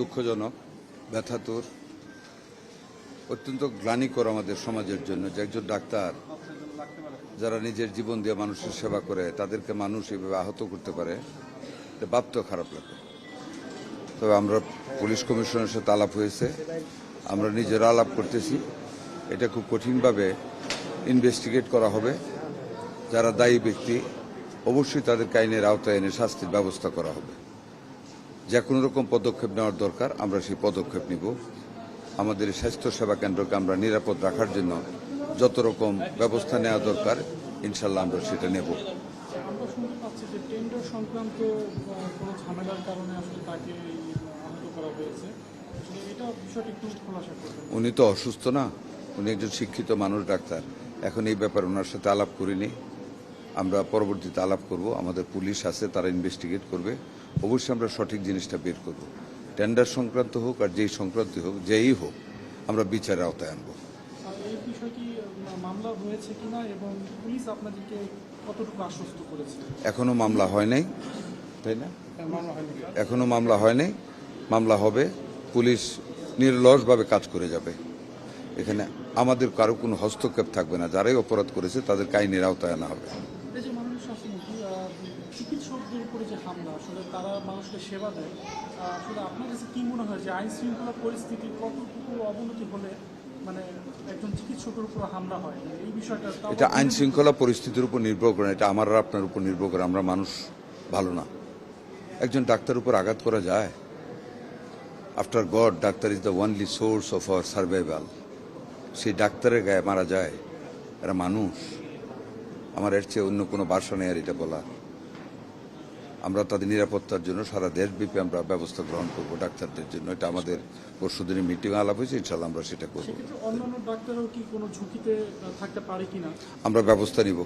দুঃখজনক, ব্যথাতুর, অত্যন্ত গ্লানিকর আমাদের সমাজের জন্য যে একজন ডাক্তার যারা নিজের জীবন দিয়ে মানুষের সেবা করে তাদেরকে মানুষ এভাবে আহত করতে পারে, এটা ভাবতেও খারাপ লাগে। তবে আমরা পুলিশ কমিশনের সাথে আলাপ হয়েছে, আমরা নিজেরা আলাপ করতেছি। এটা খুব কঠিনভাবে ইনভেস্টিগেট করা হবে। যারা দায়ী ব্যক্তি অবশ্যই তাদেরকে আইনের আওতায় এনে শাস্তির ব্যবস্থা করা হবে। যে কোনো রকম পদক্ষেপ নেওয়ার দরকার আমরা সেই পদক্ষেপ নিব। আমাদের স্বাস্থ্য সেবা কেন্দ্রকে আমরা নিরাপদ রাখার জন্য যত রকম ব্যবস্থা নেওয়া দরকার ইনশাল্লাহ আমরা সেটা নেব। আমরা শুনতে পাচ্ছি যে টেন্ডার সংক্রান্ত কোনো ঝামেলার কারণে আসলে তাকে আহত করা হয়েছে। এটা বিষয়টি একটু খোলাসা করবেন। উনি তো অসুস্থ না, উনি একজন শিক্ষিত মানুষ, ডাক্তার। এখন এই ব্যাপারে ওনার সাথে আলাপ করিনি, আমরা পরবর্তীতে আলাপ করব। আমাদের পুলিশ আছে, তারা ইনভেস্টিগেট করবে। অবশ্যই আমরা সঠিক জিনিসটা বের করব। টেন্ডার সংক্রান্ত হোক আর যেই সংক্রান্ত হোক, যেই হোক, আমরা বিচারের আওতায় আনব। এই বিষয়টি মামলা হয়েছে কিনা এবং পুলিশ আপনাদেরকে কতটুকু আশ্বস্ত করেছে? এখনো মামলা হয় নাই, তাই না? এখনো মামলা হয় নাই, মামলা হবে। পুলিশ নির্লসভাবে কাজ করে যাবে। এখানে আমাদের কারো কোনো হস্তক্ষেপ থাকবে না। যারাই অপরাধ করেছে তাদেরকে আইনের আওতায় আনা হবে। এই যে মানুষ আসলে চিকিৎসকদের উপরে যে হামলা, আসলে তারা মানুষকে সেবা দেয়, আসলে আপনার কাছে কি মনে হয় যে আইন শৃঙ্খলা পরিস্থিতি কতটুকু অবনতি হলে মানে একজন চিকিৎসকের উপর হামলা হয়, এই বিষয়টা? এটা আইন শৃঙ্খলা পরিস্থিতির উপর নির্ভর করে, এটা আমার আর আপনার উপর নির্ভর করে। আমরা মানুষ ভালো না। একজন ডাক্তার উপর আঘাত করা যায়? After god, doctor is the only source of our survival. সেই ডাক্তারের গায়ে মারা যায়, এরা মানুষ। আমার এর চেয়ে অন্য কোনো ভাষা নেই আর এটা বলা। আমরা তাদের নিরাপত্তার জন্য সারা দেশব্যাপী আমরা ব্যবস্থা গ্রহণ করব ডাক্তারদের জন্য। এটা আমাদের পরশুদিনের মিটিং আলাপ হয়েছে, ইনশাল্লাহ আমরা সেটা করব। অন্যান্য ডাক্তারও কি কোনো ঝুঁকিতে থাকতে পারে কিনা আমরা ব্যবস্থা নিব।